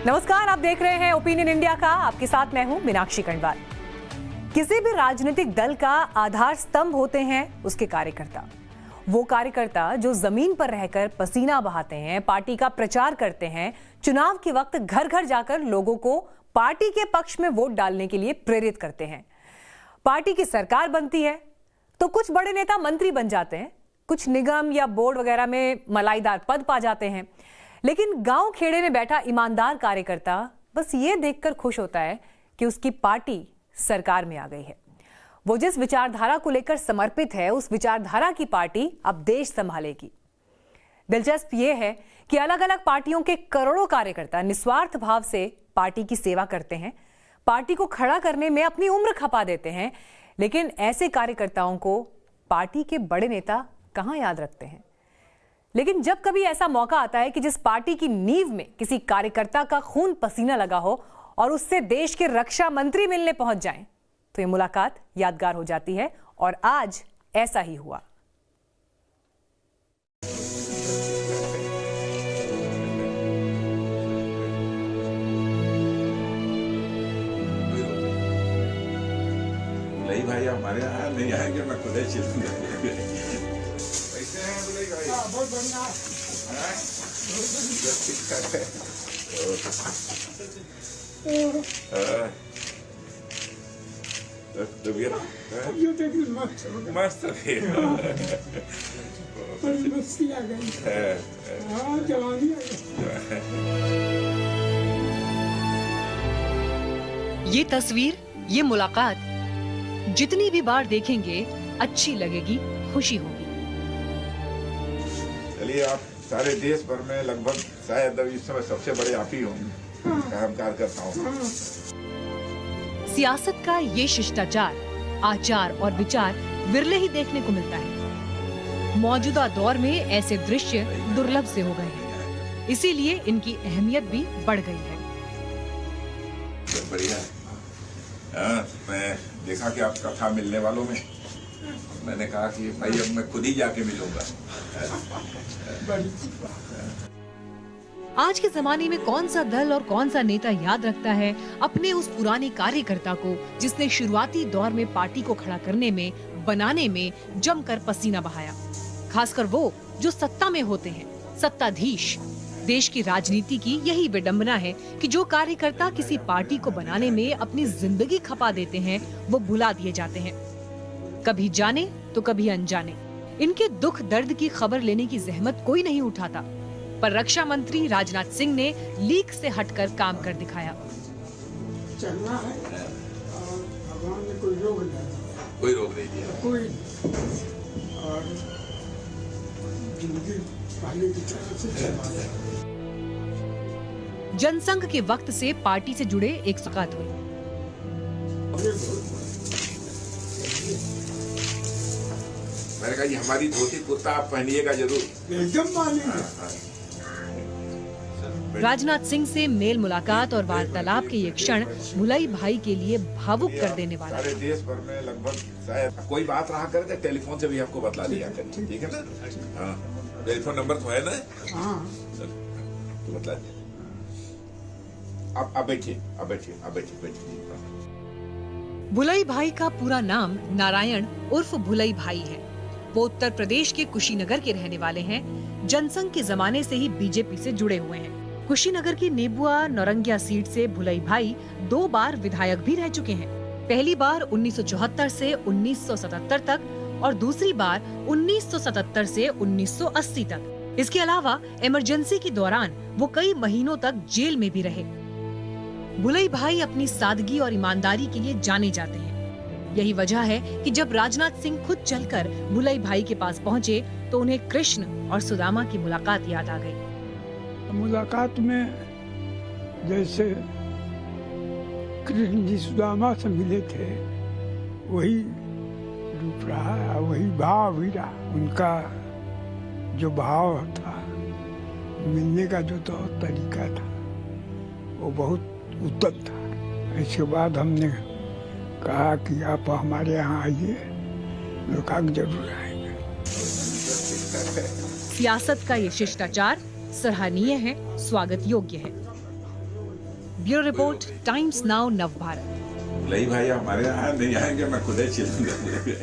नमस्कार, आप देख रहे हैं ओपिनियन इंडिया का। आपके साथ मैं हूं मीनाक्षी कंडवाल। किसी भी राजनीतिक दल का आधार स्तंभ होते हैं उसके कार्यकर्ता। वो कार्यकर्ता जो जमीन पर रहकर पसीना बहाते हैं, पार्टी का प्रचार करते हैं, चुनाव के वक्त घर घर जाकर लोगों को पार्टी के पक्ष में वोट डालने के लिए प्रेरित करते हैं। पार्टी की सरकार बनती है तो कुछ बड़े नेता मंत्री बन जाते हैं, कुछ निगम या बोर्ड वगैरह में मलाईदार पद पा जाते हैं। लेकिन गांव खेड़े में बैठा ईमानदार कार्यकर्ता बस ये देखकर खुश होता है कि उसकी पार्टी सरकार में आ गई है। वो जिस विचारधारा को लेकर समर्पित है, उस विचारधारा की पार्टी अब देश संभालेगी। दिलचस्प ये है कि अलग अलग पार्टियों के करोड़ों कार्यकर्ता निस्वार्थ भाव से पार्टी की सेवा करते हैं, पार्टी को खड़ा करने में अपनी उम्र खपा देते हैं। लेकिन ऐसे कार्यकर्ताओं को पार्टी के बड़े नेता कहां याद रखते हैं। लेकिन जब कभी ऐसा मौका आता है कि जिस पार्टी की नींव में किसी कार्यकर्ता का खून पसीना लगा हो और उससे देश के रक्षा मंत्री मिलने पहुंच जाएं, तो ये मुलाकात यादगार हो जाती है। और आज ऐसा ही हुआ। नहीं भाई, हमारे यहाँ नहीं आएंगे, मैं खुद ही चलूंगा। कैसे हैं बुलाई भाई? बहुत बढ़िया। मस्त मस्ती आ गई। हाँ, जवानी आ गई। ये तस्वीर, ये मुलाकात जितनी भी बार देखेंगे अच्छी लगेगी, खुशी होगी। चलिए, आप सारे देश भर में लगभग शायद अभी इस समय सबसे बड़े आप ही होंगे। काम करता हूँ। सियासत का ये शिष्टाचार, आचार और विचार विरले ही देखने को मिलता है। मौजूदा दौर में ऐसे दृश्य दुर्लभ से हो गए हैं, इसीलिए इनकी अहमियत भी बढ़ गई है। बढ़िया। मैं देखा कि आप कथा मिलने वालों में, मैंने कहा कि भाई अब मैं खुद ही जाके मिलूंगा। आज के जमाने में कौन सा दल और कौन सा नेता याद रखता है अपने उस पुराने कार्यकर्ता को जिसने शुरुआती दौर में पार्टी को खड़ा करने में, बनाने में जमकर पसीना बहाया। खासकर वो जो सत्ता में होते हैं, सत्ताधीश। देश की राजनीति की यही विडंबना है कि जो कार्यकर्ता किसी पार्टी को बनाने में अपनी जिंदगी खपा देते हैं, वो भुला दिए जाते हैं। कभी जाने तो कभी अनजाने। इनके दुख दर्द की खबर लेने की जहमत कोई नहीं उठाता। पर रक्षा मंत्री राजनाथ सिंह ने लीक से हटकर काम कर दिखाया। चलना है और भगवान ने कोई रोक नहीं दिया। कोई रोक नहीं दिया। कोई और जिंदगी पहले की तरह से चलना है। जनसंघ के वक्त से पार्टी से जुड़े एक मुलाकात हुई। मैंने कहा, ये हमारी धोती कुर्ता आप पहनिएगा जरूर। एकदम मानेंगे। राजनाथ सिंह से मेल मुलाकात और वार्तालाप के ये क्षण भुलई भाई के लिए भावुक कर देने वाला। सारे देश भर में लगभग शायद कोई बात रहा करे तो टेलीफोन से भी आपको बतला दिया करें, ठीक है ना? हाँ, टेलीफोन नंबर तो है ना? हाँ, तो बतला दिया। आप बैठिए, आप बैठिए। भुलई भाई का पूरा नाम नारायण उर्फ भुलई भाई है। वो उत्तर प्रदेश के कुशीनगर के रहने वाले हैं। जनसंघ के जमाने से ही बीजेपी से जुड़े हुए हैं। कुशीनगर की नेबुआ नौरंगिया सीट से भुलई भाई 2 बार विधायक भी रह चुके हैं। पहली बार 1974 से 1977 तक और दूसरी बार 1977 से 1980 तक। इसके अलावा इमरजेंसी के दौरान वो कई महीनों तक जेल में भी रहे। भुलई भाई अपनी सादगी और ईमानदारी के लिए जाने जाते हैं। यही वजह है कि जब राजनाथ सिंह खुद चलकर भुलई भाई के पास पहुंचे तो उन्हें कृष्ण और सुदामा की मुलाकात याद आ गई। मुलाकात में जैसे कृष्ण जी सुदामा से मिले थे, वही रूप रहा, वही भाव भी रहा। उनका जो भाव था, मिलने का जो तरीका था, वो बहुत उत्तम था। इसके बाद हमने कहा कि आप हमारे यहाँ आइए। कहा जरूर आएंगे। सियासत का ये शिष्टाचार सराहनीय है, स्वागत योग्य है। Bureau report, times now Navbharat. नहीं भाई हमारे यहाँ नहीं आएंगे, मैं खुद ही चिल्लाऊंगा।